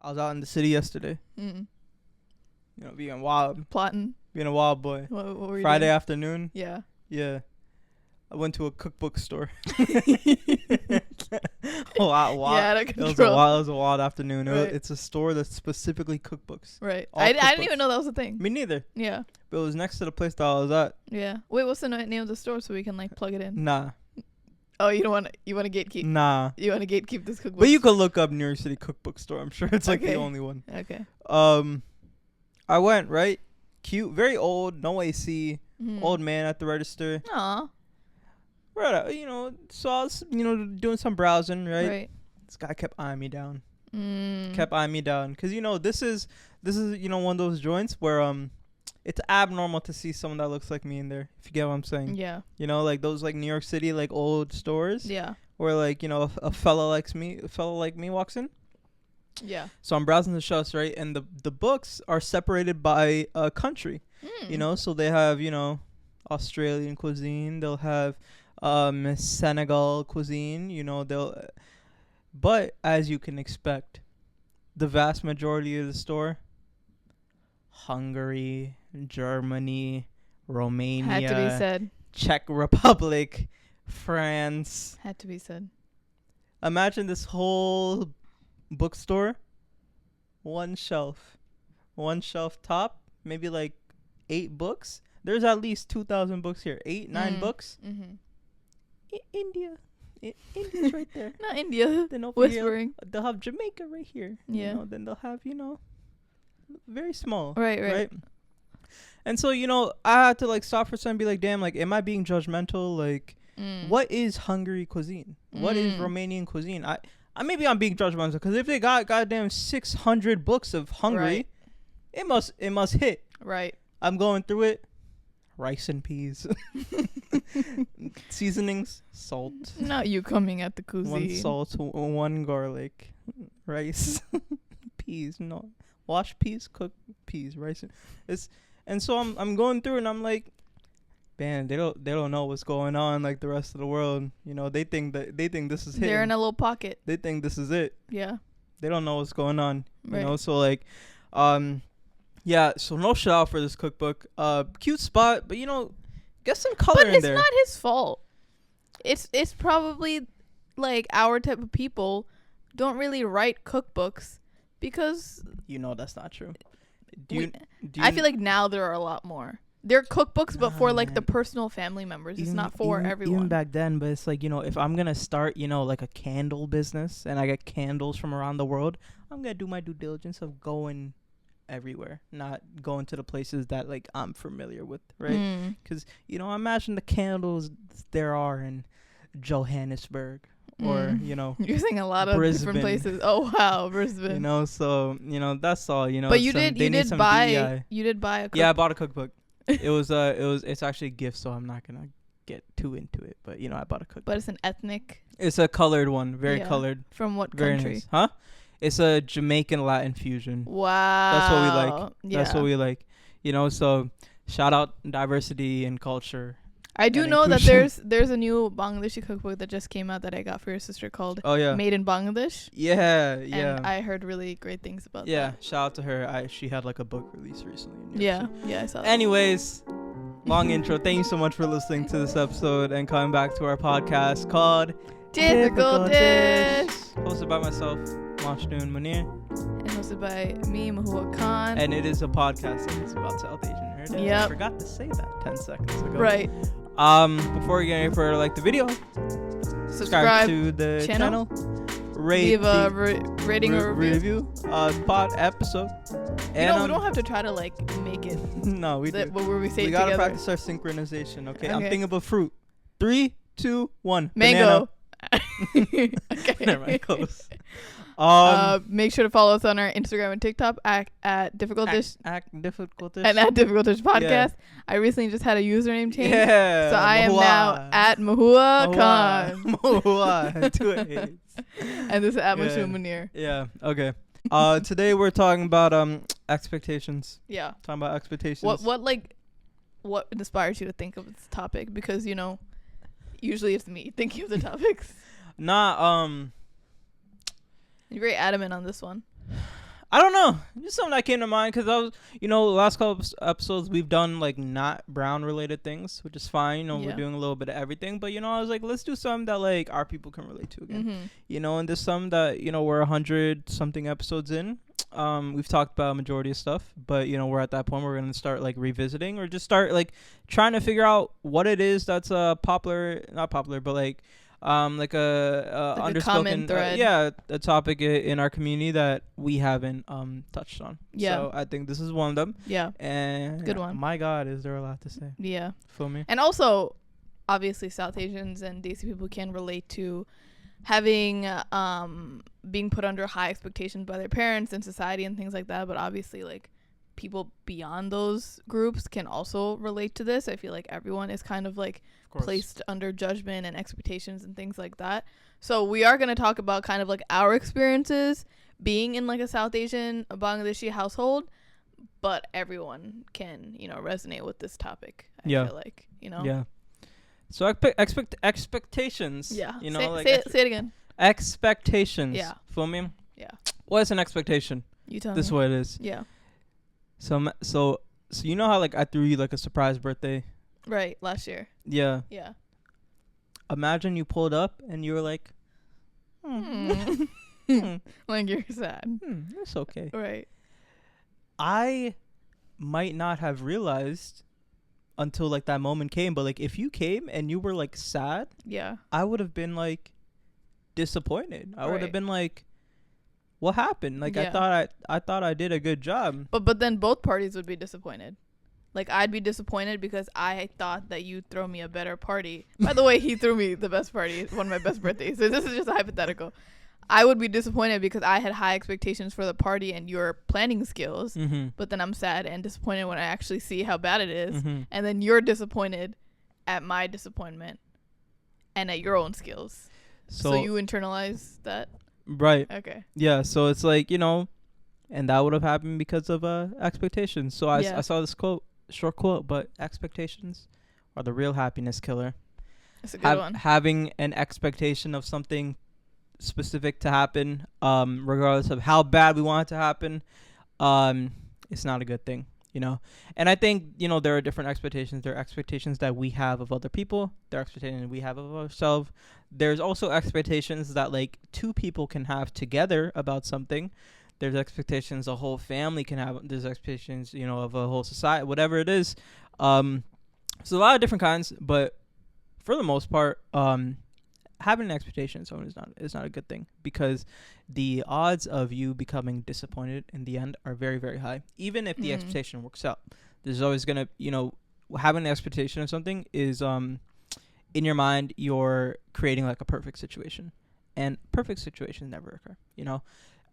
I was out in the city yesterday. Mm. You know, being wild. Plotting. Being a wild boy. What were you Friday doing? afternoon. Yeah. Yeah. I went to a cookbook store. Yeah, Wild. out of It was control. a wild afternoon. Right. It's a store that's specifically cookbooks. Right. All I didn't cookbooks. even know that was a thing. Me neither. Yeah. But it was next to the place that I was at. Yeah. Wait, what's the name of the store so we can like plug it in? Nah. Oh, you want to gatekeep? Nah. You want to gatekeep this cookbook? But you could look up New York City cookbook store. I'm sure it's like the Okay. only one. Okay. I went, right? Cute, very old, no AC, old man at the register. Aw. Right, so I was, doing some browsing, right? Right. This guy kept eyeing me down. Mm. Kept eyeing me down. Because, this is one of those joints where, it's abnormal to see someone that looks like me in there, if you get what I'm saying. Yeah. Like those, like, New York City, like, old stores. Yeah. Where, like, a fella like me walks in. Yeah. So I'm browsing the shelves, right? And the books are separated by country. So they have, Australian cuisine. They'll have Senegal cuisine. But as you can expect, the vast majority of the store, Hungary, Germany, Romania, Had to be said. Czech Republic, France. Had to be said. Imagine this whole bookstore, one shelf top, maybe like 8 books. There's at least 2,000 books here. 9 books. Mm-hmm. India. India's right there. Not India. Then over Whispering. here, they'll have Jamaica right here. Yeah. Then they'll have, very small. Right. And so, I had to like stop for a second and be like, damn, like, am I being judgmental? Like, what is Hungary cuisine? What is Romanian cuisine? Maybe I'm being judgmental because if they got goddamn 600 books of Hungary, it must hit. Right. I'm going through it. Rice and peas. Seasonings, salt. Not you coming at the cuisine. 1 salt, 1 garlic, rice, peas. No, wash peas, cook peas, rice. And so I'm going through and I'm like, man, they don't know what's going on like the rest of the world. They think this is hidden. They're in a little pocket. They think this is it. Yeah. They don't know what's going on. Right. So like, yeah. So no shout out for this cookbook. Cute spot, but get some color in there. But it's not his fault. It's probably like our type of people don't really write cookbooks because that's not true. I feel like now there are a lot more. They're cookbooks, but for like the personal family members. It's not for everyone. Even back then, but it's like, if I'm going to start, like a candle business and I get candles from around the world, I'm going to do my due diligence of going everywhere, not going to the places that like I'm familiar with, right? Because, I imagine the candles there are in Johannesburg or, You're saying a lot of Brisbane. different places. Oh, wow, Brisbane. So, that's all, But you did buy a cookbook. Yeah, I bought a cookbook. It's actually a gift, so I'm not gonna get too into it. But I bought a cookbook. But it's an ethnic. It's a colored one, very colored. From what very country? Nice. Huh? It's a Jamaican Latin fusion. Wow. That's what we like. Yeah. That's what we like. So shout out diversity and culture. I do know inclusion. that there's a new Bangladeshi cookbook that just came out that I got for your sister called Made in Bangladesh. Yeah. And I heard really great things about that. Yeah, shout out to her. She had like a book release recently. In New York City. Yeah, I saw that. Anyways, long intro. Thank you so much for listening to this episode and coming back to our podcast called Difficult Dish. Hosted by myself, Mashnoon Munir. And hosted by me, Mahua Khan. And it is a podcast and it's about South Asian heritage. Yep. I forgot to say that 10 seconds ago. Right. Before we get any further, like the video, subscribe to the channel, leave a rating or review, pod episode. And we don't have to try to like make it. No, we do. Where we say we it gotta together. practice our synchronization. Okay, I'm thinking about fruit. 3, 2, 1. Mango. Okay. Never mind. Close. Make sure to follow us on our Instagram and TikTok at Difficult Dish. Difficult Dish. And at Difficult Dish Podcast. Yeah. I recently just had a username change. Yeah. So I am now at Mahua Khan. Mahua. 2 A's. And this is at Mashnoon Munir. Yeah. Okay. Today we're talking about expectations. Yeah. Talking about expectations. What inspires you to think of this topic? Because usually it's me thinking of the topics. Nah. You're very adamant on this one. I don't know. Just something that came to mind because I was, the last couple episodes we've done like not brown related things, which is fine. We're Yeah. doing a little bit of everything, but I was like, let's do something that like our people can relate to again. Mm-hmm. And there's some that we're 100 something episodes in. We've talked about a majority of stuff, but we're at that point where we're gonna start like revisiting or just start like trying to figure out what it is that's popular, not popular, but like like a Like a underspoken common thread. a topic in our community that we haven't touched on. Yeah. So I think this is one of them. Yeah. And Good one. my God, is there a lot to say? Yeah. Feel me? And also, obviously, South Asians and Desi people can relate to having being put under high expectations by their parents and society and things like that. But obviously, like, people beyond those groups can also relate to this. I feel like everyone is kind of like placed under judgment and expectations and things like that. So we are going to talk about kind of like our experiences being in like a South Asian, a Bangladeshi household, but everyone can, resonate with this topic. I feel like, Yeah. So expectations. Yeah. Like say it again. Expectations. Yeah. Feel me? Yeah. What is an expectation? You tell This is me. what it is. Yeah. So you know how like I threw you like a surprise birthday? Right. Last year. Yeah. Yeah. Imagine you pulled up and you were like, Like you're sad. it's okay. Right. I might not have realized until like that moment came, but like if you came and you were like sad, Yeah. I would have been like disappointed. I would have Right. been like, what happened? Like Yeah. I thought I did a good job. But then both parties would be disappointed. Like, I'd be disappointed because I thought that you'd throw me a better party. By the way, he threw me the best party, one of my best birthdays. So this is just a hypothetical. I would be disappointed because I had high expectations for the party and your planning skills. Mm-hmm. But then I'm sad and disappointed when I actually see how bad it is. Mm-hmm. And then you're disappointed at my disappointment and at your own skills. So you internalize that? Right. Okay. Yeah. So it's like, and that would have happened because of expectations. So I saw this short quote, but expectations are the real happiness killer. That's a good one. Having an expectation of something specific to happen, regardless of how bad we want it to happen, it's not a good thing, And I think, there are different expectations. There are expectations that we have of other people. There are expectations we have of ourselves. There's also expectations that like two people can have together about something. There's expectations a whole family can have. There's expectations, of a whole society, whatever it is. So a lot of different kinds, but for the most part, having an expectation of someone is not a good thing because the odds of you becoming disappointed in the end are very, very high. Even if the expectation works out, there's always gonna, having an expectation of something is in your mind you're creating like a perfect situation, and perfect situations never occur.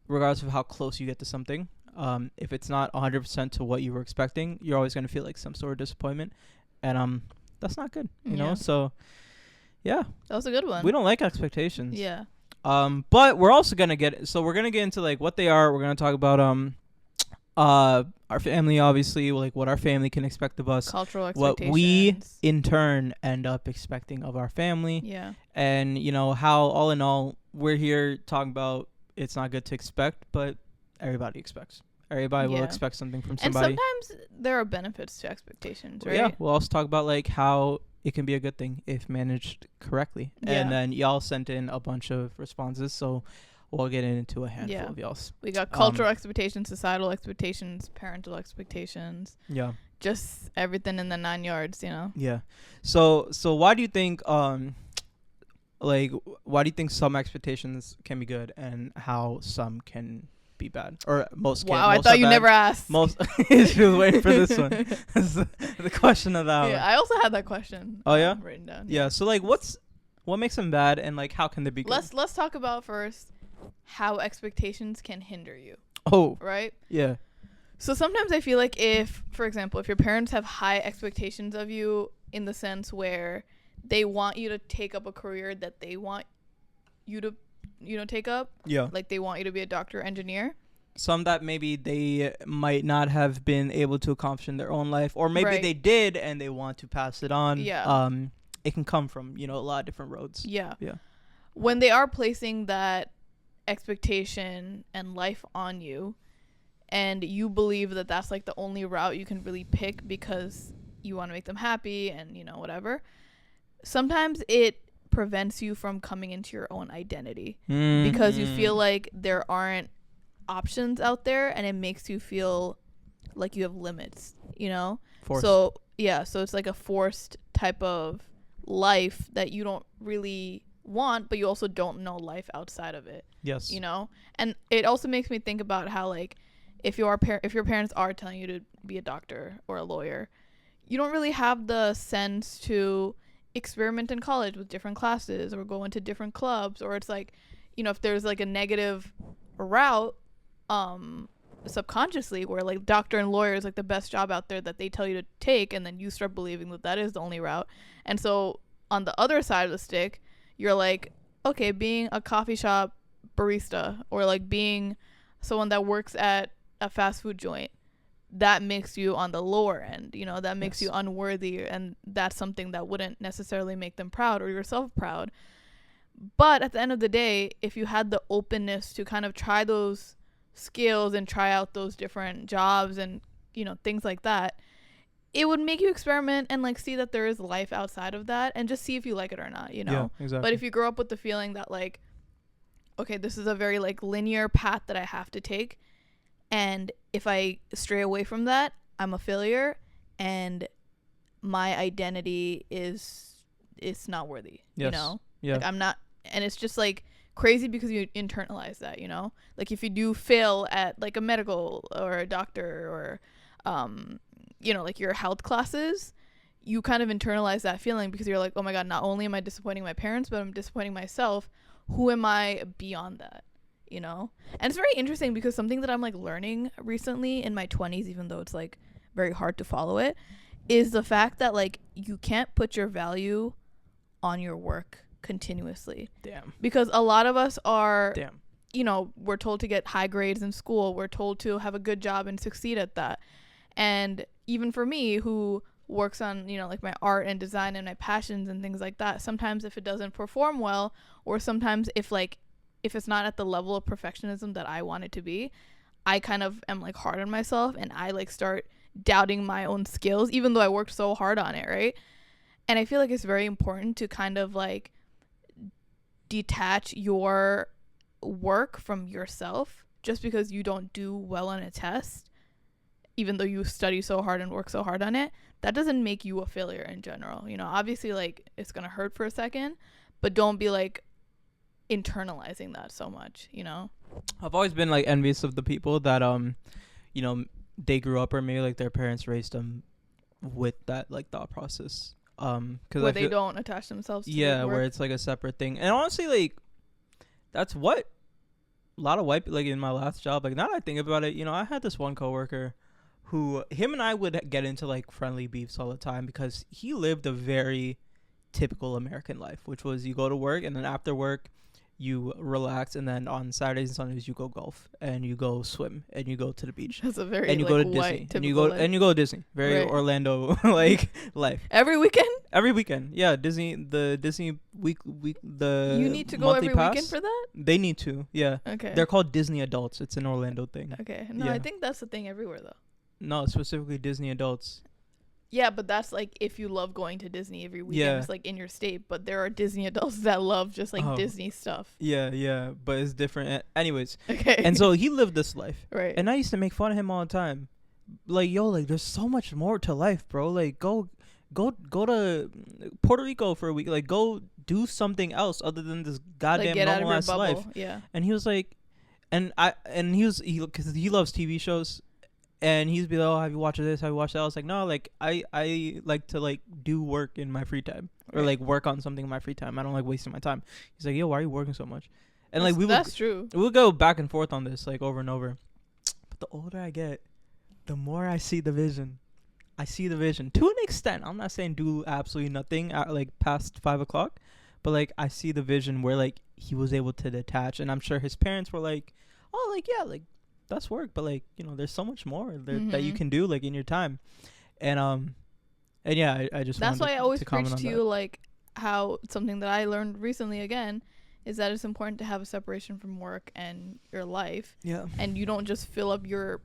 Regardless of how close you get to something, if it's not 100% to what you were expecting, you're always gonna feel like some sort of disappointment, and that's not good. So. Yeah. That was a good one. We don't like expectations. Yeah. But we're also gonna get into like what they are. We're gonna talk about our family, obviously, like what our family can expect of us, cultural expectations, what we in turn end up expecting of our family. Yeah. And how all in all we're here talking about it's not good to expect, but everybody expects. Everybody will expect something from somebody. And sometimes there are benefits to expectations, right? Yeah. We'll also talk about like how it can be a good thing if managed correctly. Yeah. And then y'all sent in a bunch of responses, so we'll get into a handful of y'all's. We got cultural expectations, societal expectations, parental expectations. Yeah. Just everything in the 9 yards, Yeah. So why do you think why do you think some expectations can be good and how some can be bad, or most? Wow, I thought you never asked. Most. She was waiting for this one. That's the question of that one. Yeah, I also had that question. Oh yeah, written down. Yeah. So like, what makes them bad, and like, how can they be good? Let's talk about first how expectations can hinder you. Oh. Right. Yeah. So sometimes I feel like if, for example, if your parents have high expectations of you in the sense where they want you to take up a career that they want you to take up. Yeah. Like they want you to be a doctor, engineer. Some that maybe they might not have been able to accomplish in their own life, or maybe they did and they want to pass it on. Yeah. It can come from, a lot of different roads. Yeah. Yeah. When they are placing that expectation and life on you, and you believe that that's like the only route you can really pick because you want to make them happy and, you know, whatever, sometimes it prevents you from coming into your own identity because you feel like there aren't options out there, and it makes you feel like you have limits, you know? Forced. So it's like a forced type of life that you don't really want, but you also don't know life outside of it. Yes. You know? And it also makes me think about how, like, if your parents are telling you to be a doctor or a lawyer, you don't really have the sense to experiment in college with different classes or go into different clubs, or it's like, you know, if there's like a negative route subconsciously where like doctor and lawyer is like the best job out there that they tell you to take, and then you start believing that that is the only route. And so on the other side of the stick, you're like, okay, being a coffee shop barista or like being someone that works at a fast food joint, that makes you on the lower end, you know, that makes you unworthy, and that's something that wouldn't necessarily make them proud or yourself proud. But at the end of the day, if you had the openness to kind of try those skills and try out those different jobs and, you know, things like that, it would make you experiment and like see that there is life outside of that and just see if you like it or not, you know? Yeah, exactly. But if you grow up with the feeling that like, okay, this is a very like linear path that I have to take, and if I stray away from that, I'm a failure, and my identity is not worthy. Yes. You know? Yeah. Like I'm not, and it's just like crazy because you internalize that, you know? Like if you do fail at like a medical or a doctor or you know, like your health classes, you kind of internalize that feeling because you're like, oh my God, not only am I disappointing my parents, but I'm disappointing myself. Who am I beyond that? You know? And it's very interesting because something that I'm like learning recently in my 20s, even though it's like very hard to follow it, is the fact that like you can't put your value on your work continuously. Damn. Because a lot of us are, Damn. you know, we're told to get high grades in school. We're told to have a good job and succeed at that. And even for me, who works on, you know, like my art and design and my passions and things like that, sometimes if it doesn't perform well, or sometimes if it's not at the level of perfectionism that I want it to be, I kind of am like hard on myself, and I like start doubting my own skills, even though I worked so hard on it, right? And I feel like it's very important to kind of like detach your work from yourself. Just because you don't do well on a test, even though you study so hard and work so hard on it, that doesn't make you a failure in general. You know, obviously like it's gonna hurt for a second, but don't be like internalizing that so much, you know? I've always been like envious of the people that you know, they grew up, or maybe like their parents raised them with that like thought process. Cause where they don't attach themselves to yeah, work. where it's like a separate thing. And honestly, like that's what a lot of white, like in my last job, like now that I think about it, you know, I had this one coworker who, him and I would get into like friendly beefs all the time because he lived a very typical American life, which was you go to work and then after work you relax, and then on Saturdays and Sundays you go golf and you go swim and you go to the beach. That's a very and you like, go to white, Disney and you go to Disney. Very right. Orlando like life. Every weekend? Every weekend, yeah. The Disney week the You need to go monthly every pass, weekend for that? They need to, yeah. Okay. They're called Disney Adults. It's an Orlando thing. Okay. No, yeah. I think that's the thing everywhere though. No, specifically Disney Adults. Yeah, but that's like if you love going to Disney every weekend, Yeah. it's like in your state. But there are Disney adults that love just like Disney stuff. Yeah, but it's different. Anyways, Okay. and so he lived this life, right. and I used to make fun of him all the time. Like, yo, like there's so much more to life, bro. Like, go to Puerto Rico for a week. Like, go do something else other than this goddamn like, get out of normal your ass bubble. life. Yeah. And he was like, because he loves TV shows. And he's be like, oh, have you watched this? Have you watched that? I was like, no, like I like to like do work in my free time, or like work on something in my free time. I don't like wasting my time. He's like, yo, why are you working so much? And like that's true. We'll go back and forth on this like over and over. But the older I get, the more I see the vision. I see the vision to an extent. I'm not saying do absolutely nothing at like past 5 o'clock, but like I see the vision where like he was able to detach, and I'm sure his parents were like, oh, like yeah, like. That's work, but like, you know, there's so much more that you can do like in your time. And yeah, I just that's why I always preach to you that. like how something that I learned recently again is that it's important to have a separation from work and your life. Yeah. And you don't just fill up your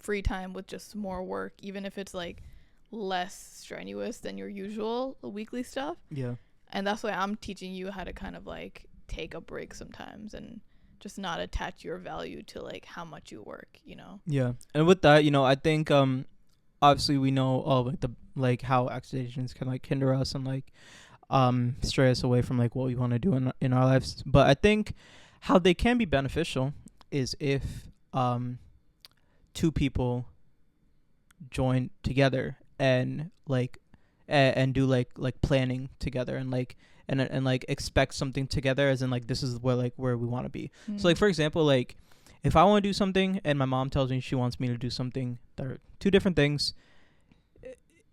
free time with just more work, even if it's like less strenuous than your usual weekly stuff. Yeah. And that's why I'm teaching you how to kind of like take a break sometimes and just not attach your value to like how much you work, you know? Yeah. And with that, I think obviously we know all like the like how expectations can like hinder us and like stray us away from like what we want to do in our lives. But I think how they can be beneficial is if two people join together and like and do like planning together and like and like expect something together, as in like this is where we want to be. So like for example, like if I want to do something and my mom tells me she wants me to do something, that are two different things.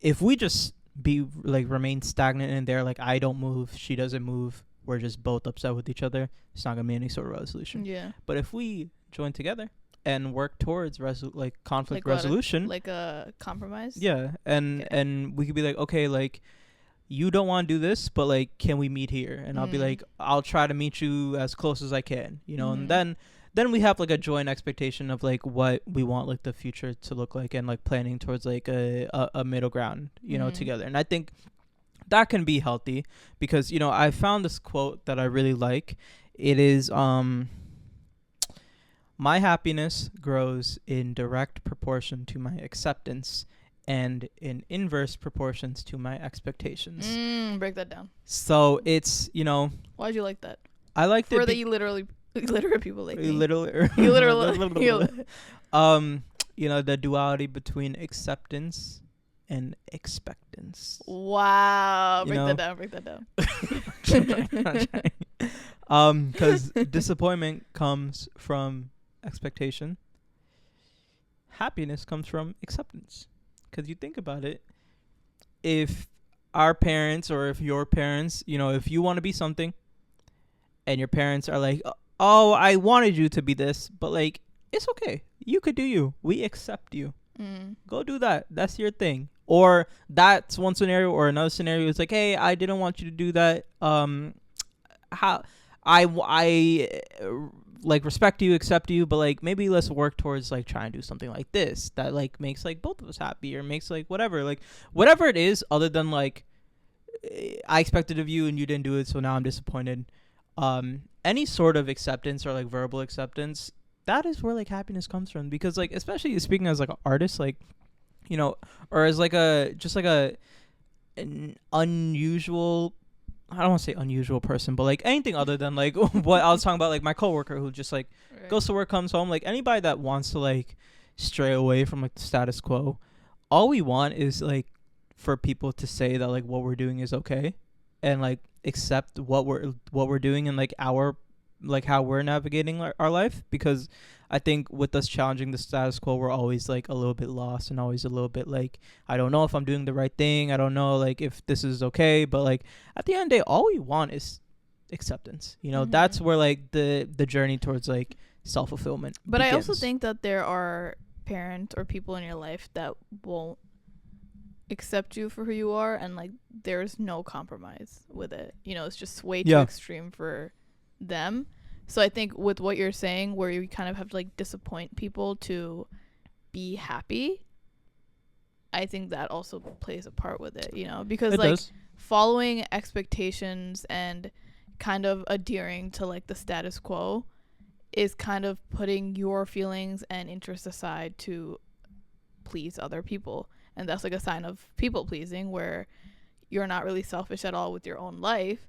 If we just remain stagnant in there, like I don't move, she doesn't move, we're just both upset with each other, it's not gonna be any sort of resolution. Yeah. But if we join together and work towards conflict Like resolution, like a compromise. yeah, and we could be like, okay, like you don't want to do this, but like can we meet here? And I'll be like, I'll try to meet you as close as I can, and then we have like a joint expectation of like what we want like the future to look like, and like planning towards like a middle ground, together. And I think that can be healthy because I found this quote that I really like. It is my happiness grows in direct proportion to my acceptance and in inverse proportions to my expectations. Break that down. So it's, Why'd you like that? I liked For it. the illiterate people like me. Literally. The duality between acceptance and expectance. Wow. Break that down. Because disappointment comes from expectation. Happiness comes from acceptance. Because you think about it, if our parents or if your parents, if you want to be something and your parents are like, oh, I wanted you to be this, but like, it's okay. You could do you. We accept you. Go do that. That's your thing. Or that's one scenario, or another scenario is like, hey, I didn't want you to do that. How I like respect you, accept you, but like maybe let's work towards like trying to do something like this that like makes like both of us happy, or makes like whatever it is, other than like I expected of you and you didn't do it, so now I'm disappointed. Any sort of acceptance or like verbal acceptance, that is where like happiness comes from. Because like, especially speaking as like an artist, like or as like an unusual, I don't want to say unusual person, but like anything other than like what I was talking about, like my coworker who just like goes to work, comes home, like anybody that wants to like stray away from like the status quo. All we want is like for people to say that like what we're doing is okay, and like accept what we're doing, and like our like how we're navigating our life. Because I think with us challenging the status quo, we're always like a little bit lost and always a little bit like, I don't know if I'm doing the right thing. I don't know like if this is okay. But like at the end of the day, all we want is acceptance. That's where like the journey towards like self-fulfillment But begins. I also think that there are parents or people in your life that won't accept you for who you are, and like there's no compromise with it. It's just way too extreme for them. So I think with what you're saying, where you kind of have to like disappoint people to be happy, I think that also plays a part with it, because it like does. Following expectations and kind of adhering to like the status quo is kind of putting your feelings and interests aside to please other people. And that's like a sign of people pleasing, where you're not really selfish at all with your own life.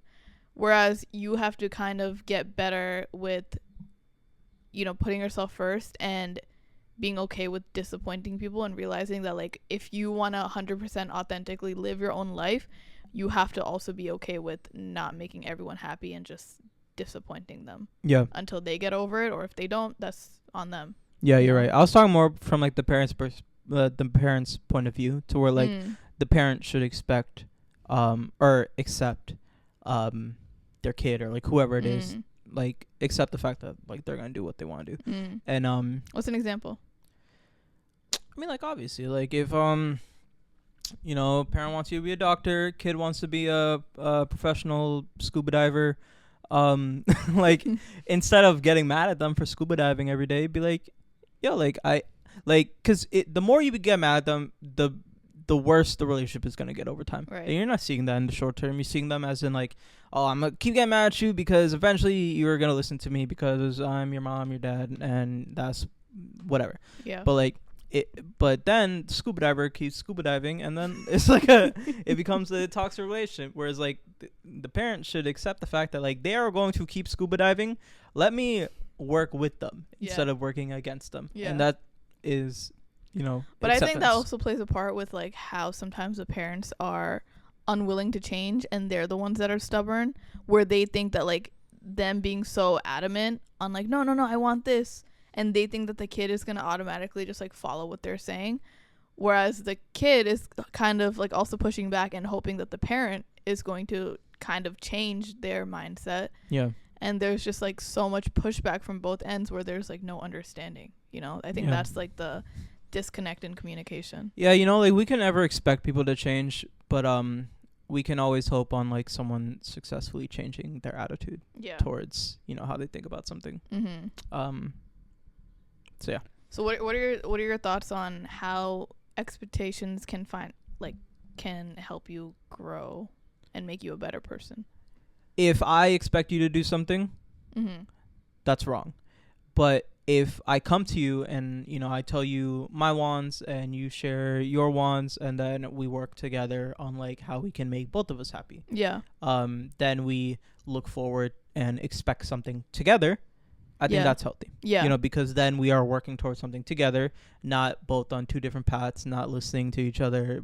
Whereas you have to kind of get better with, putting yourself first and being okay with disappointing people, and realizing that like if you want to 100% authentically live your own life, you have to also be okay with not making everyone happy and just disappointing them. Yeah. Until they get over it, or if they don't, that's on them. Yeah, you're right. I was talking more from like the parents' point of view, to where like the parent should expect or accept their kid, or like whoever it is, like accept the fact that like they're gonna do what they want to do. And what's an example? I mean, like obviously, like if parent wants you to be a doctor, kid wants to be a professional scuba diver, like instead of getting mad at them for scuba diving every day, be like, yo, like like, because the more you get mad at them, the worse the relationship is going to get over time. Right. And you're not seeing that in the short term. You're seeing them as in like, oh, I'm going to keep getting mad at you because eventually you're going to listen to me because I'm your mom, your dad, and that's whatever. Yeah. But like, but then scuba diver keeps scuba diving, and then it's like it becomes a toxic relationship. Whereas like the parent should accept the fact that like they are going to keep scuba diving. Let me work with them instead of working against them. Yeah. And that is, you know. But I think that acceptance. also plays a part with like how sometimes the parents are unwilling to change, and they're the ones that are stubborn, where they think that like them being so adamant on like no, I want this. And they think that the kid is going to automatically just like follow what they're saying. Whereas the kid is kind of like also pushing back and hoping that the parent is going to kind of change their mindset. Yeah. And there's just like so much pushback from both ends where there's like no understanding. You know, I think that's like the disconnect in communication. Yeah, you know, like we can never expect people to change, but we can always hope on like someone successfully changing their attitude towards, you know, how they think about something. Mm-hmm. So yeah. So what are your thoughts on how expectations can help you grow and make you a better person? If I expect you to do something, that's wrong. But if I come to you and, you know, I tell you my wants and you share your wants, and then we work together on like how we can make both of us happy. Yeah. Then we look forward and expect something together. I think that's healthy. Yeah. You know, because then we are working towards something together, not both on two different paths, not listening to each other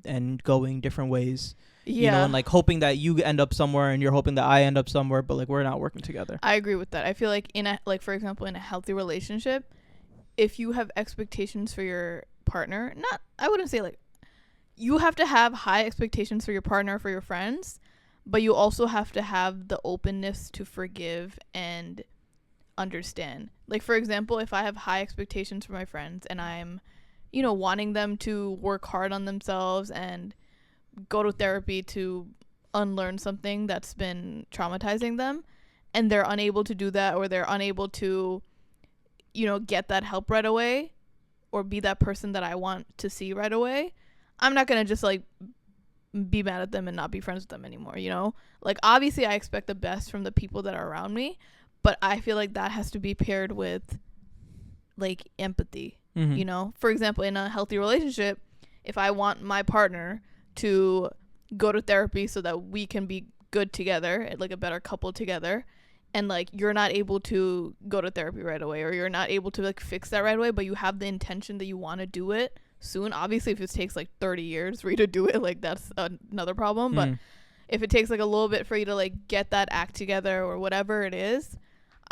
and going different ways. Yeah. You know, and like hoping that you end up somewhere and you're hoping that I end up somewhere, but like we're not working together. I agree with that. I feel like for example, in a healthy relationship, if you have expectations for your partner, I wouldn't say like you have to have high expectations for your partner, for your friends, but you also have to have the openness to forgive and understand. Like for example, if I have high expectations for my friends and I'm, you know, wanting them to work hard on themselves and go to therapy to unlearn something that's been traumatizing them, and they're unable to do that, or they're unable to, you know, get that help right away or be that person that I want to see right away, I'm not gonna just like be mad at them and not be friends with them anymore, you know? Like obviously I expect the best from the people that are around me, but I feel like that has to be paired with like empathy. You know, for example, in a healthy relationship, if I want my partner to go to therapy so that we can be good together, like a better couple together, and like you're not able to go to therapy right away, or you're not able to like fix that right away, but you have the intention that you want to do it soon. Obviously if it takes like 30 years for you to do it, like that's another problem. But if it takes like a little bit for you to like get that act together or whatever it is,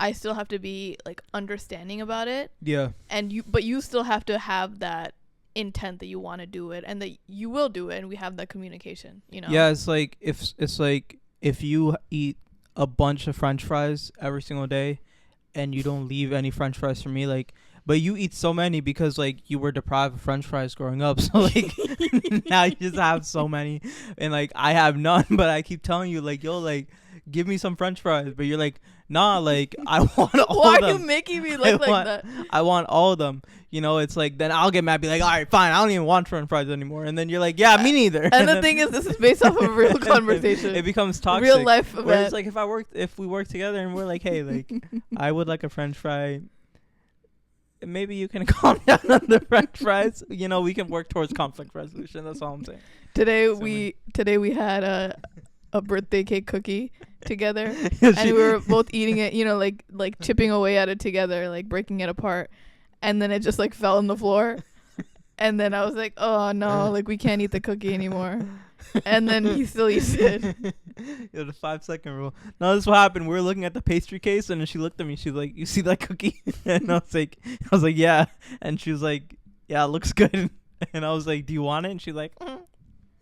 I still have to be like understanding about it. Yeah. But you still have to have that intent that you want to do it and that you will do it, and we have that communication, you know? Yeah, it's like if you eat a bunch of French fries every single day and you don't leave any French fries for me, like, but you eat so many because like you were deprived of French fries growing up, so like now you just have so many, and like I have none, but I keep telling you like, yo, like give me some French fries, but you're like, nah, like I want all of them. Why are you making me look like that? I want all of them. You know, it's like, then I'll get mad, be like, all right, fine, I don't even want French fries anymore. And then you're like, yeah, me neither. And the thing is, this is based off of a real conversation. It becomes toxic. Real life event. Where it's like, if we work together and we're like, hey, like, I would like a French fry. Maybe you can calm down on the French fries. You know, we can work towards conflict resolution. That's all I'm saying. Today we had a birthday cake cookie together, and we were both eating it, you know, like chipping away at it together, like breaking it apart, and then it just like fell on the floor, and then I was like, oh no, like we can't eat the cookie anymore, and then he still eats it. Yeah, the 5-second rule. No, this is what happened. We were looking at the pastry case, and then she looked at me. She was like, you see that cookie? And I was like, yeah. And she was like, yeah, it looks good. And I was like, do you want it? And she's like,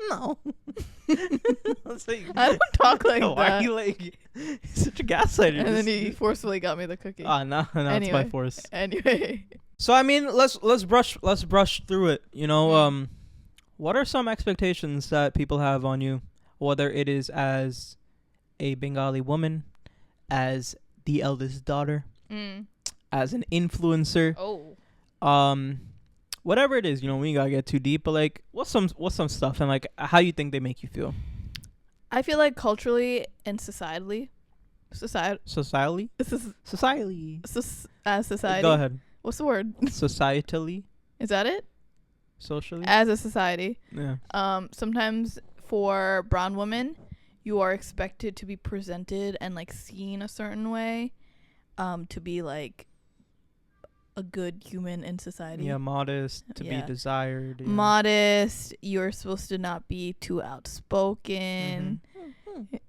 no. I was like, I don't talk like that. Why are you like such a gaslighter? And then he forcefully got me the cookie. No, anyway, it's by force. Anyway. So I mean, let's brush through it. You know, what are some expectations that people have on you, whether it is as a Bengali woman, as the eldest daughter, as an influencer, whatever it is, we ain't gotta get too deep, but like, what's some stuff, and like, how you think they make you feel? I feel like culturally and societally, society, Societally. society. Go ahead. What's the word? Societally. Is that it? Socially. As a society. Yeah. Sometimes for brown women, you are expected to be presented and like seen a certain way, to be like a good human in society. Yeah, modest, to be desired. Yeah. Modest. You're supposed to not be too outspoken.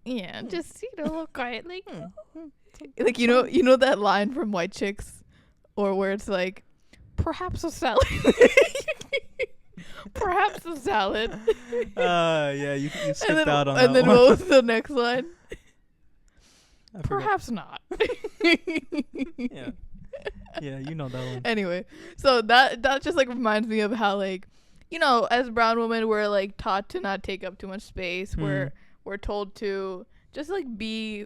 Yeah, just a little quiet, like you know that line from White Chicks, or where it's like, perhaps a salad. Perhaps a salad. Yeah, you skipped out on that. And then one. what was the next line? I Perhaps not. Yeah. Yeah, you know that one. Anyway, so that just like reminds me of how, like, as brown women, we're like taught to not take up too much space. We're told to just like be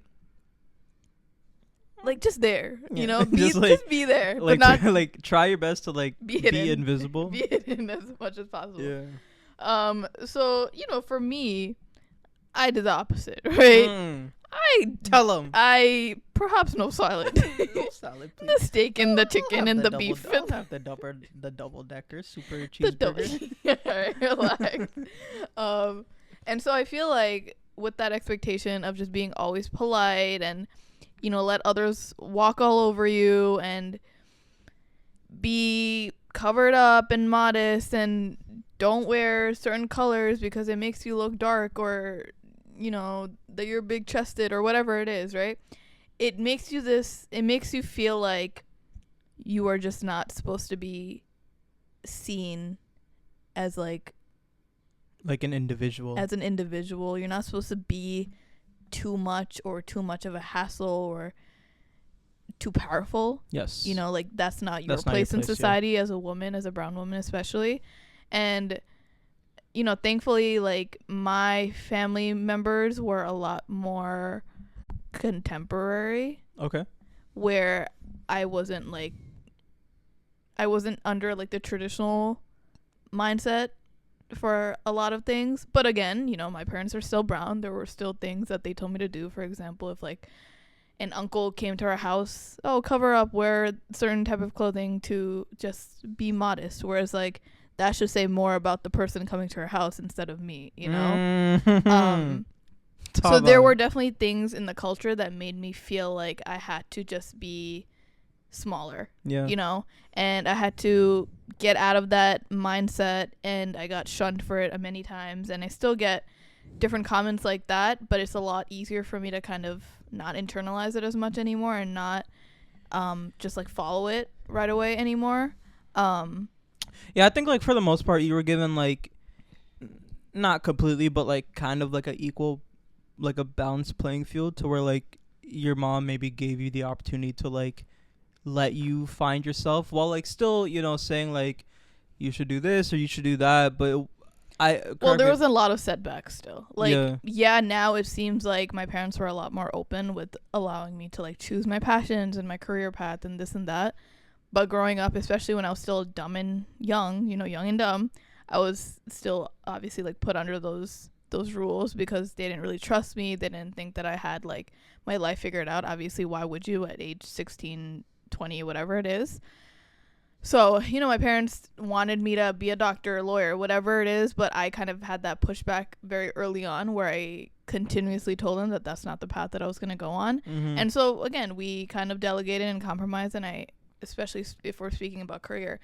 like just there, just be there, like, but not like try your best to like be invisible, be hidden as much as possible. Yeah. So for me, I did the opposite, right? I perhaps no salad. No salad, please. The steak and the chicken and the beef. I'll have the double decker super cheeseburger. Relax. And so I feel like with that expectation of just being always polite and let others walk all over you and be covered up and modest and don't wear certain colors because it makes you look dark, or that you're big chested or whatever it is, right? It makes you feel like you are just not supposed to be seen as like an individual. As an individual, you're not supposed to be too much of a hassle or too powerful. Yes. Like that's not your place in society, as a woman, as a brown woman especially. And thankfully, like, my family members were a lot more contemporary. Okay. Where I wasn't under like the traditional mindset for a lot of things. But again, my parents are still brown. There were still things that they told me to do. For example, if like an uncle came to our house, cover up, wear certain type of clothing to just be modest. Whereas like that should say more about the person coming to our house instead of me, So there were definitely things in the culture that made me feel like I had to just be smaller. Yeah. And I had to get out of that mindset, and I got shunned for it many times, and I still get different comments like that, but it's a lot easier for me to kind of not internalize it as much anymore and not just like follow it right away anymore. Yeah, I think like for the most part you were given like not completely, but like kind of like a equal, like a balanced playing field, to where like your mom maybe gave you the opportunity to like let you find yourself, while like still saying like you should do this or you should do that. But there was a lot of setbacks still, like now it seems like my parents were a lot more open with allowing me to like choose my passions and my career path and this and that. But growing up, especially when I was still dumb and young, young and dumb, I was still obviously like put under those rules because they didn't really trust me. They didn't think that I had like my life figured out. Obviously, why would you at age 16, 20, whatever it is? So, my parents wanted me to be a doctor, lawyer, whatever it is, but I kind of had that pushback very early on, where I continuously told them that that's not the path that I was going to go on. Mm-hmm. And so, again, we kind of delegated and compromised, and especially if we're speaking about career,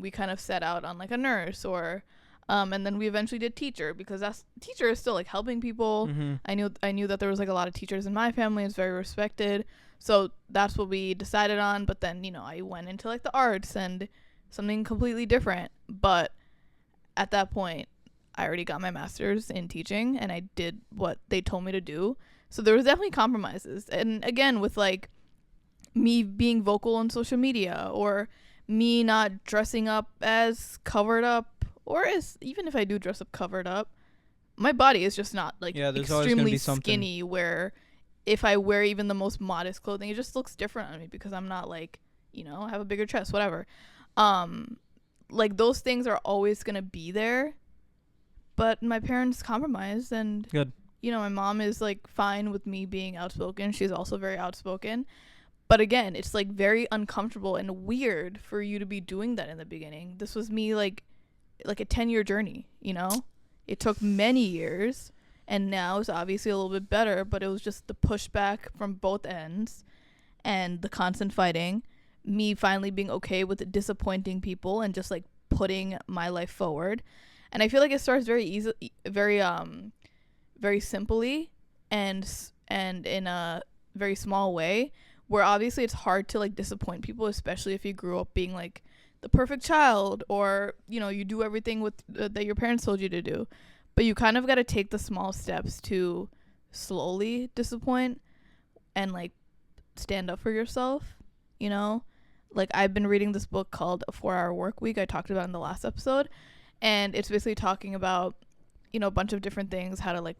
we kind of set out on like a nurse, or and then we eventually did teacher, because teacher is still like helping people. Mm-hmm. I knew that there was like a lot of teachers in my family. It's very respected, so that's what we decided on. But then I went into like the arts and something completely different. But at that point, I already got my master's in teaching, and I did what they told me to do. So there was definitely compromises, and again with like me being vocal on social media, or me not dressing up as covered up, or as even if I do dress up covered up, my body is just not like extremely skinny, where if I wear even the most modest clothing, it just looks different on me because I'm not like, I have a bigger chest, whatever. like those things are always gonna be there. But my parents compromised, and Good. you know, my mom is like fine with me being outspoken. She's also very outspoken. But again, it's like very uncomfortable and weird for you to be doing that in the beginning. This was me like a 10-year journey, you know? It took many years, and now it's obviously a little bit better, but it was just the pushback from both ends and the constant fighting, me finally being okay with disappointing people and just like putting my life forward. And I feel like it starts very easily, very simply, and in a very small way, where obviously it's hard to like disappoint people, especially if you grew up being like the perfect child, or you know, you do everything with that your parents told you to do. But you kind of got to take the small steps to slowly disappoint and like stand up for yourself, you know? Like I've been reading this book called A 4-Hour Work Week. I talked about in the last episode, and it's basically talking about, you know, a bunch of different things, how to like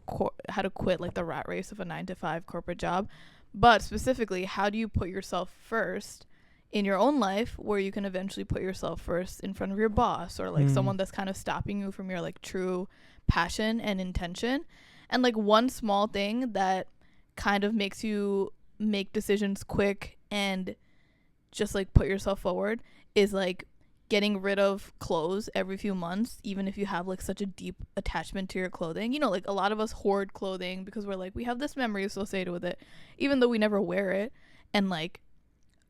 how to quit like the rat race of a 9-to-5 corporate job, but specifically how do you put yourself first in your own life, where you can eventually put yourself first in front of your boss, or like someone that's kind of stopping you from your like true passion and intention. And like one small thing that kind of makes you make decisions quick and just like put yourself forward is like getting rid of clothes every few months, even if you have like such a deep attachment to your clothing. You know, like a lot of us hoard clothing because we're like, we have this memory associated with it, even though we never wear it. And like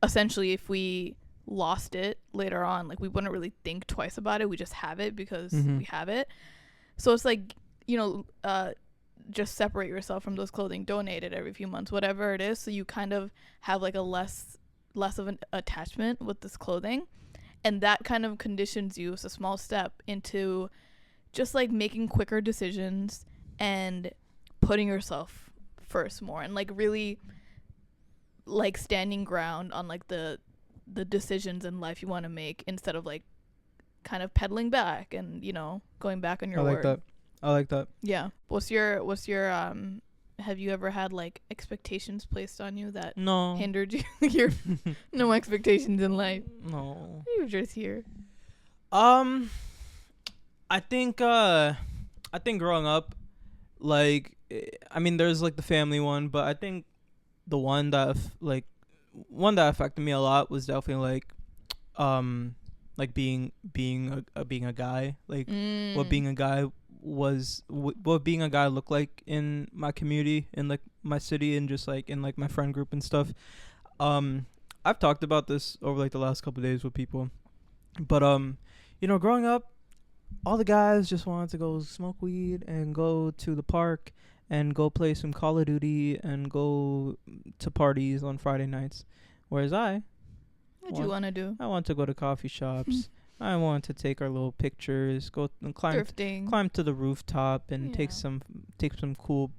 essentially if we lost it later on, like we wouldn't really think twice about it. We just have it because we have it. So it's like, you know, just separate yourself from those clothing, donate it every few months, whatever it is, so you kind of have like a less of an attachment with this clothing. And that kind of conditions you as a small step into just like making quicker decisions and putting yourself first more, and like really like standing ground on like the decisions in life you want to make, instead of like kind of pedaling back and, you know, going back on your word. I like that. Yeah. What's your have you ever had like expectations placed on you that No. hindered you? Your no expectations in life. No. You were just here. I think growing up, like, I mean, there's like the family one, but I think the one that affected me a lot was definitely like being a guy, like what being a guy was, what being a guy looked like in my community, in like my city, and just like in like my friend group and stuff. I've talked about this over like the last couple of days with people, but you know, growing up, all the guys just wanted to go smoke weed and go to the park and go play some Call of Duty and go to parties on Friday nights, whereas What do you want to do? I want to go to coffee shops. I want to take our little pictures, go and climb to the rooftop and take some cool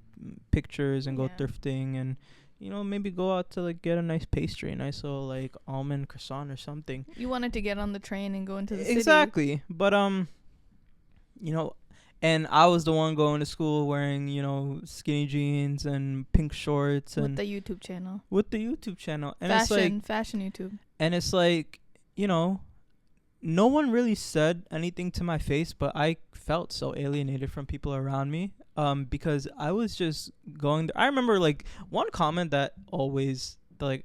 pictures and go thrifting, and you know, maybe go out to like get a nice pastry, a nice little like almond croissant or something. You wanted to get on the train and go into the city. Exactly. But you know, and I was the one going to school wearing, you know, skinny jeans and pink shorts with and the YouTube channel. And Fashion YouTube. And it's like, you know, no one really said anything to my face, but I felt so alienated from people around me, because I was just going there. I remember like one comment that always they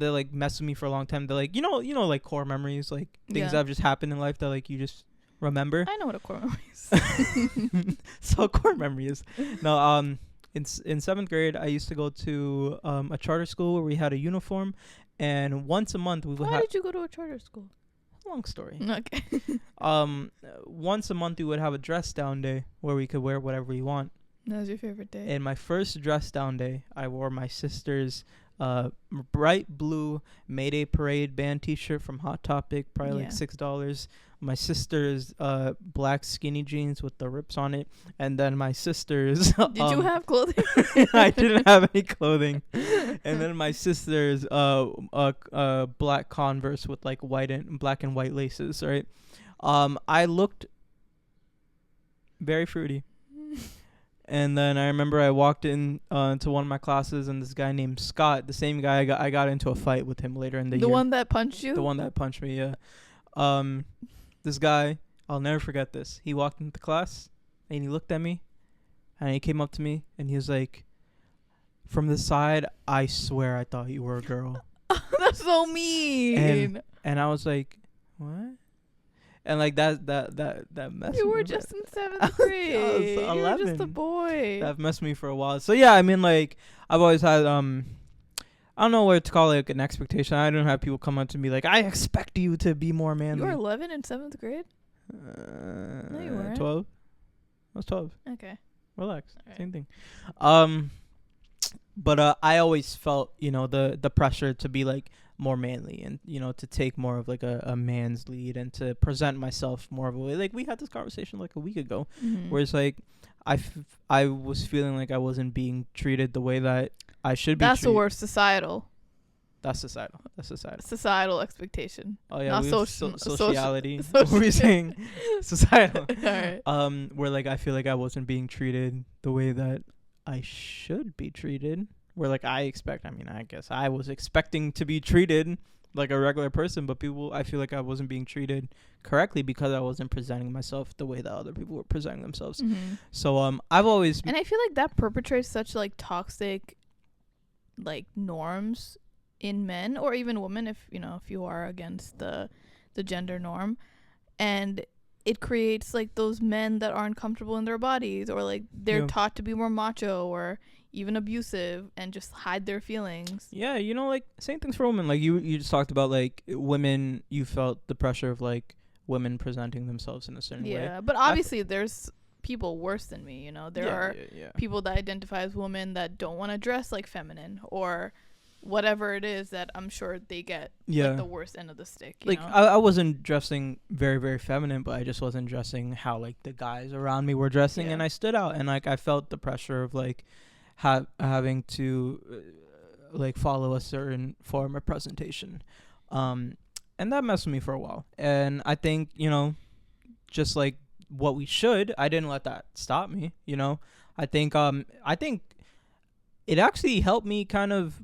like messed with me for a long time. They're like, you know, like core memories, like things that have just happened in life that like you just remember. I know what a core memory is. So a core memory is no. In 7th grade, I used to go to a charter school where we had a uniform, and once a month we would. Why did you go to a charter school? Long story. Okay. Once a month we would have a dress down day where we could wear whatever we want. That was your favorite day. And my first dress down day, I wore my sister's bright blue Mayday Parade band T-shirt from Hot Topic, probably like $6. My sister's black skinny jeans with the rips on it, and then my sister's. Did you have clothing? I didn't have any clothing. And then my sister's black Converse with like black and white laces. Right. I looked very fruity. And then I remember I walked in to one of my classes, and this guy named Scott, the same guy I got into a fight with him later in the year. The one that punched you? The one that punched me, yeah. this guy, I'll never forget this. He walked into class and he looked at me and he came up to me and he was like, "From the side, I swear I thought you were a girl." That's so mean. And I was like, "What?" And like that messed You me. were just in 7th grade. I was You were 11. just a boy. That messed me for a while. So yeah, I mean, like, I've always had I don't know what to call it, like an expectation. I don't have people come up to me like, "I expect you to be more manly." You were 11 in 7th grade? No, you weren't. 12. I was 12. Okay. Relax. All right. Same thing. But I always felt, the pressure to be like more manly and, to take more of like a man's lead and to present myself more of a way. Like we had this conversation like a week ago where it's like I was feeling like I wasn't being treated the way that I should be That's treated. the worst. Societal. That's societal. Societal expectation. Oh yeah, Not we have social. sociality. What were we saying? Societal. All right. Where like I feel like I wasn't being treated the way that I should be treated. Where like I guess I was expecting to be treated like a regular person, but I feel like I wasn't being treated correctly because I wasn't presenting myself the way that other people were presenting themselves. So I've always, and I feel like that perpetrates such like toxic like norms in men or even women if you are against the gender norm, and it creates like those men that aren't comfortable in their bodies or like they're taught to be more macho or even abusive and just hide their feelings. Yeah, like same things for women. Like you just talked about like women, you felt the pressure of like women presenting themselves in a certain way. Yeah, but obviously there's people worse than me, there are people that identify as women that don't want to dress like feminine or whatever it is that I'm sure they get like the worst end of the stick. Like I wasn't dressing very, very feminine, but I just wasn't dressing how like the guys around me were dressing, and I stood out, and like I felt the pressure of like having to like follow a certain form of presentation, and that messed with me for a while. And I think just like what we should, I didn't let that stop me. I think it actually helped me kind of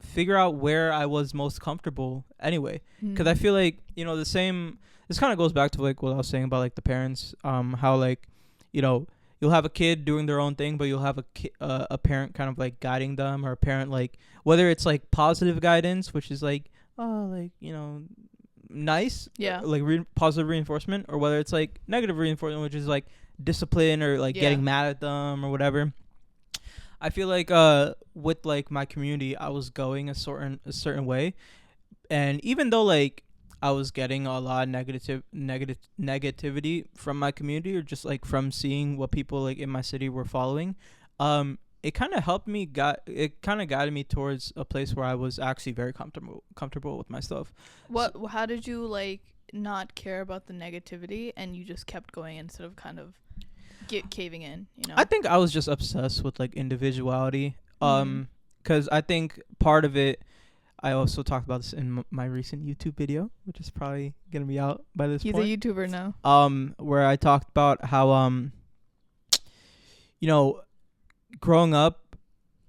figure out where I was most comfortable anyway, because I feel like the same, this kind of goes back to like what I was saying about like the parents, how like you'll have a kid doing their own thing, but you'll have a parent kind of like guiding them, or a parent like, whether it's like positive guidance, which is like nice, like positive reinforcement, or whether it's like negative reinforcement, which is like discipline or like getting mad at them or whatever. I feel like with like my community, I was going a certain way, and even though like I was getting a lot of negativity from my community, or just like from seeing what people like in my city were following, it kind of helped me. It kind of guided me towards a place where I was actually very comfortable with myself. How did you like not care about the negativity and you just kept going instead of kind of caving in? I think I was just obsessed with like individuality. Because I think part of it, I also talked about this in my recent YouTube video, which is probably gonna be out by this point. He's a YouTuber now. Where I talked about how growing up,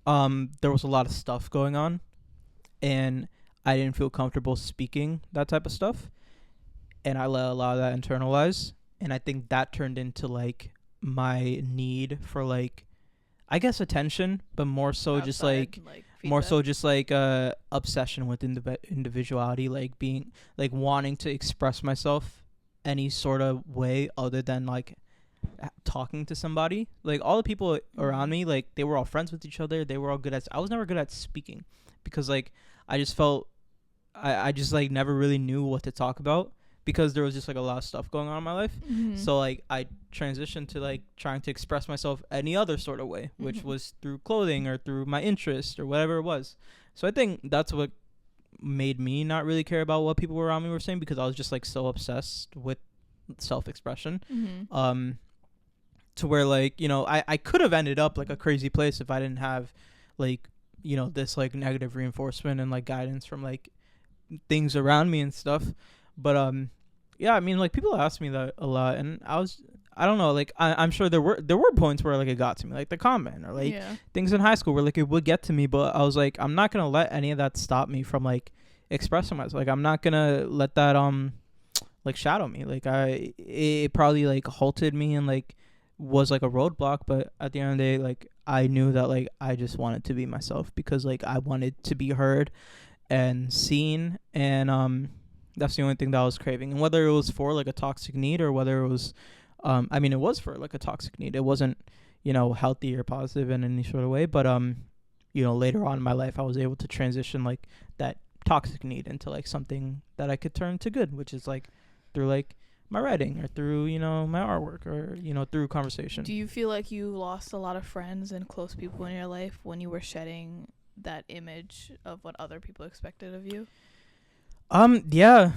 there was a lot of stuff going on, and I didn't feel comfortable speaking that type of stuff, and I let a lot of that internalize, and I think that turned into like my need for like, I guess, attention, but more so just like more so just like obsession with individuality, like being like wanting to express myself any sort of way other than like talking to somebody. Like all the people around me, like they were all friends with each other, they were all good at, I was never good at speaking, because like I just felt I just like never really knew what to talk about, because there was just like a lot of stuff going on in my life. So like I transitioned to like trying to express myself any other sort of way, which was through clothing or through my interest or whatever it was. So I think that's what made me not really care about what people around me were saying, because I was just like so obsessed with self-expression. To where like, I could have ended up like a crazy place if I didn't have like, this like negative reinforcement and like guidance from like things around me and stuff. But yeah, I mean, like people ask me that a lot, and I don't know, like I'm sure there were points where like it got to me, like the comment or like things in high school where like it would get to me, but I was like, I'm not gonna let any of that stop me from like expressing myself. Like I'm not gonna let that like shadow me. Like it probably like halted me and like was like a roadblock, but at the end of the day, like I knew that like I just wanted to be myself because like I wanted to be heard and seen, and that's the only thing that I was craving. And whether it was for like a toxic need or whether it was I mean it was for like a toxic need. It wasn't, you know, healthy or positive in any sort of way, but you know, later on in my life I was able to transition like that toxic need into like something that I could turn to good, which is like through like my writing or through, you know, my artwork or, you know, through conversation. Do you feel like you lost a lot of friends and close people in your life when you were shedding that image of what other people expected of you? Yeah.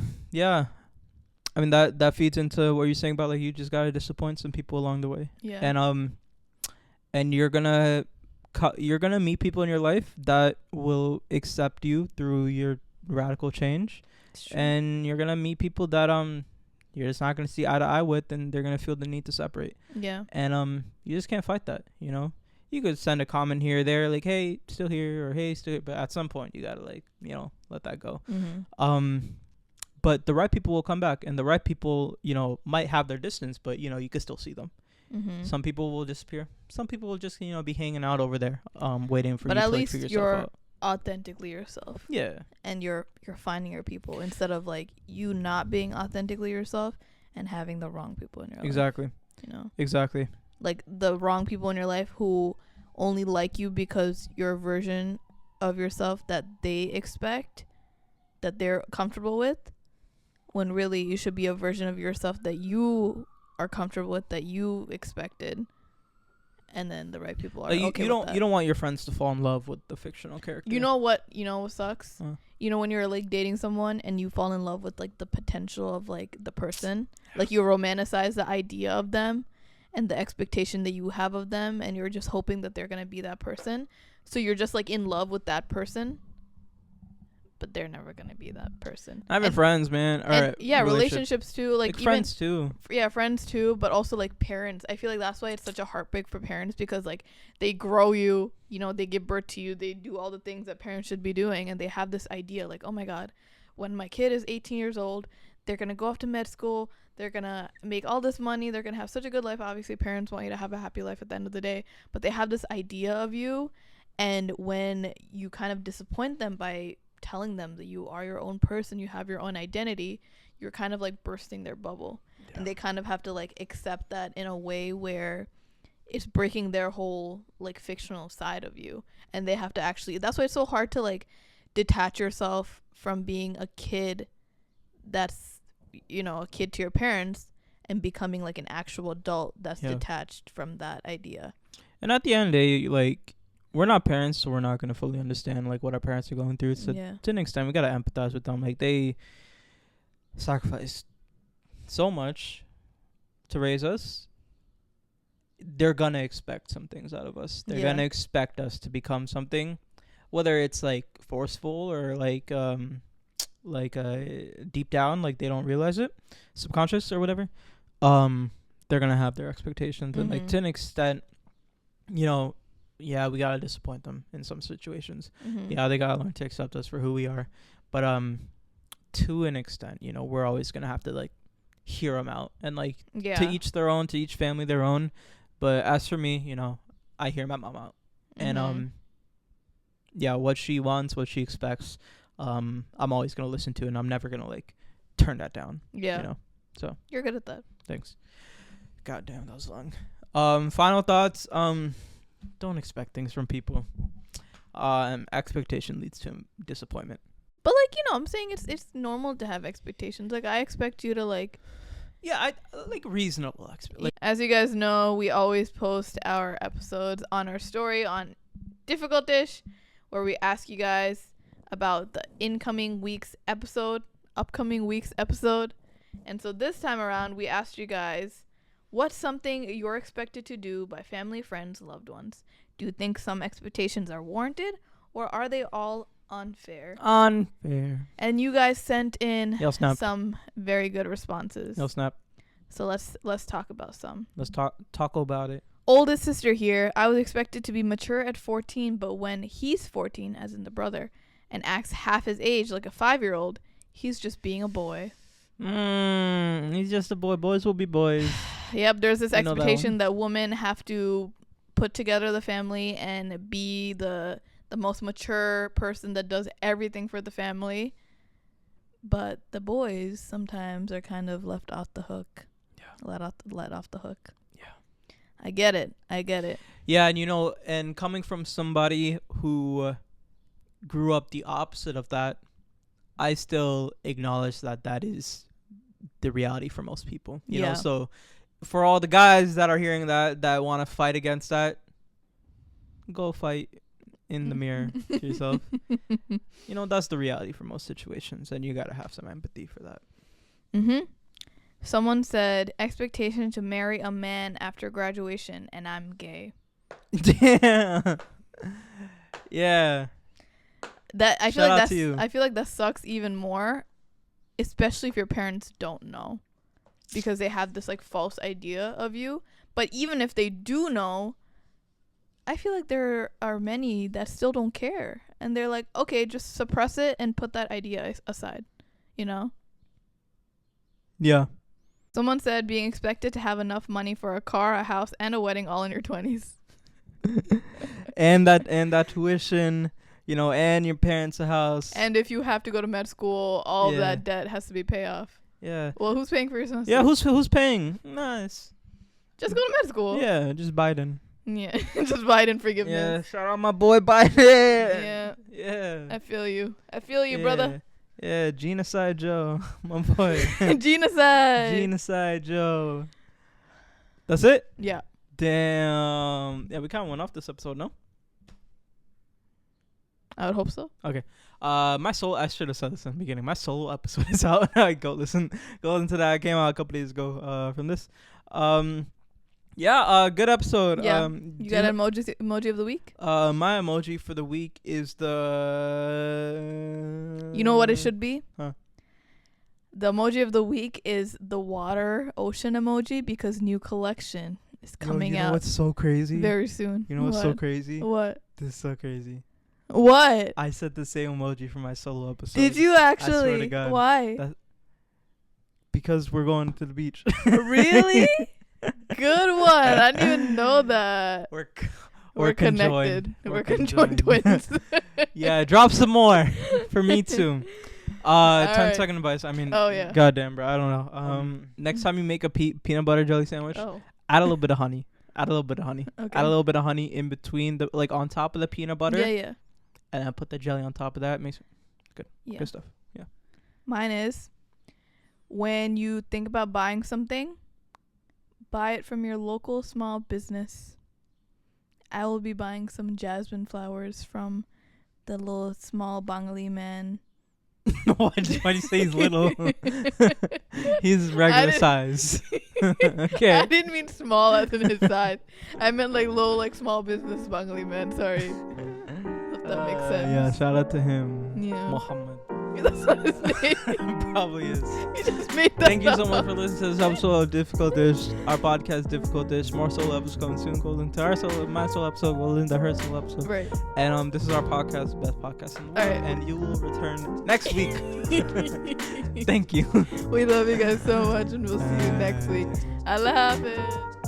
I mean that feeds into what you're saying about like you just gotta disappoint some people along the way. Yeah. And you're gonna meet people in your life that will accept you through your radical change, and you're gonna meet people that you're just not gonna see eye to eye with, and they're gonna feel the need to separate. Yeah. And you just can't fight that. You know, you could send a comment here or there like, hey, still here, or hey, still here, but at some point you gotta like, you know, let that go. But the right people will come back, and the right people, you know, might have their distance, but you know, you can still see them. Some people will disappear. Some people will just, you know, be hanging out over there, waiting for you to like figure yourself out. Authentically yourself. Yeah. And you're finding your people instead of like you not being authentically yourself and having the wrong people in your life. Exactly. You know? Exactly. Like the wrong people in your life who only like you because you're a version of yourself that they expect, that they're comfortable with, when really you should be a version of yourself that you are comfortable with, that you expected. And then the right people are okay with that. You don't want your friends to fall in love with the fictional character. You know what sucks? You know when you're like dating someone and you fall in love with like the potential of like the person, like you romanticize the idea of them and the expectation that you have of them, and you're just hoping that they're going to be that person. So you're just like in love with that person, but they're never going to be that person. I have friends, man. Or yeah, relationships too, like even friends too. Yeah, friends too, but also like parents. I feel like that's why it's such a heartbreak for parents, because like they grow you, you know, they give birth to you, they do all the things that parents should be doing, and they have this idea like, oh my god, when my kid is 18 years old, they're going to go off to med school, they're going to make all this money, they're going to have such a good life. Obviously parents want you to have a happy life at the end of the day, but they have this idea of you, and when you kind of disappoint them by telling them that you are your own person, you have your own identity, you're kind of like bursting their bubble. Yeah. And they kind of have to like accept that in a way where it's breaking their whole like fictional side of you, and they have to actually, that's why it's so hard to like detach yourself from being a kid that's, you know, a kid to your parents, and becoming like an actual adult that's detached from that idea. And at the end of the day, like, we're not parents, so we're not going to fully understand like what our parents are going through. So to an extent, we got to empathize with them. Like, they sacrificed so much to raise us. They're going to expect some things out of us. They're going to expect us to become something, whether it's like forceful or like deep down, like they don't realize it, subconscious or whatever. They're going to have their expectations. And like to an extent, you know, yeah, we gotta disappoint them in some situations. Yeah, they gotta learn to accept us for who we are. But to an extent, you know, we're always gonna have to like hear them out, and like to each their own, to each family their own. But as for me, you know, I hear my mom out, and yeah, what she wants, what she expects, I'm always gonna listen to, and I'm never gonna like turn that down. Yeah, you know. So you're good at that. Thanks. God damn, that was long. Final thoughts. Don't expect things from people. Expectation leads to disappointment. But like, you know, I'm saying it's normal to have expectations. Like, I expect you to like, I like reasonable like, as you guys know, we always post our episodes on our story on Difficult Dish, where we ask you guys about the upcoming week's episode. And so this time around, we asked you guys, what's something you're expected to do by family, friends, loved ones? Do you think some expectations are warranted, or are they all unfair? Unfair. And you guys sent in some very good responses. No snap. So let's talk about some. Let's talk about it. Oldest sister here. I was expected to be mature at 14, but when he's 14, as in the brother, and acts half his age like a 5-year-old, he's just being a boy. He's just a boy. Boys will be boys. Yep, there's this I know that expectation one. that women have to put together the family and be the most mature person that does everything for the family. But the boys sometimes are kind of left off the hook. Yeah. Let off the hook. Yeah. I get it. Yeah, and and coming from somebody who grew up the opposite of that, I still acknowledge that is the reality for most people. You know, so for all the guys that are hearing that want to fight against that, go fight in the mirror to yourself. That's the reality for most situations, and you gotta have some empathy for that. Someone said expectation to marry a man after graduation, and I'm gay. Damn. Yeah. That I feel Shout like out to you. I feel like that sucks even more, especially if your parents don't know, because they have this like false idea of you. But even if they do know, I feel like there are many that still don't care, and they're like, okay, just suppress it and put that idea aside, Yeah. Someone said being expected to have enough money for a car, a house, and a wedding all in your 20s. and that tuition, and your parents a house. And if you have to go to med school, all of that debt has to be paid off. Yeah. Well, who's paying for your semester? Yeah, who's paying? Nice. Just go to med school. Yeah, just Biden. Yeah, just Biden forgiveness. Yeah, shout out my boy Biden. Yeah. Yeah. I feel you, brother. Yeah, Genocide Joe, my boy. Genocide Joe. That's it? Yeah. Damn. Yeah, we kind of went off this episode, no? I would hope so. Okay. I should have said this in the beginning. My solo episode is out. Go listen to that. It came out a couple days ago. From this. Yeah. Good episode. Yeah. You got an emoji of the week? My emoji for the week is the. You know what it should be? Huh. The emoji of the week is the water ocean emoji, because new collection is coming out. You know what's so crazy? Very soon. You know what's so crazy? What? This is so crazy. What? I said the same emoji for my solo episode. Did you actually? I swear to God. Why? Because we're going to the beach. Really? Good one. I didn't even know that. We're connected. We're conjoined twins. Yeah, drop some more for me too. 10-second advice. I mean, oh yeah. Goddamn, bro. I don't know. Next time you make a peanut butter jelly sandwich, add a little bit of honey. Okay. Add a little bit of honey in between on top of the peanut butter. Yeah. And then put the jelly on top of that. Makes it good. Yeah. Good stuff. Yeah. Mine is, when you think about buying something, buy it from your local small business. I will be buying some jasmine flowers from the little small Bengali man. Why do you say he's little? He's regular size. Okay. I didn't mean small as in his size. I meant little small business Bengali man. Sorry. If that makes sense. Yeah, shout out to him. Yeah. Muhammad. That's not his name. Probably is. He just made that Thank you so much for listening to this episode of Difficult Dish. Our podcast, Difficult Dish. More solo episodes coming soon. Go into my solo episode. Go into her solo episode. Right. And this is our podcast, best podcast in the world. Right. And you will return next week. Thank you. We love you guys so much, and we'll see you next week. Allah Hafiz.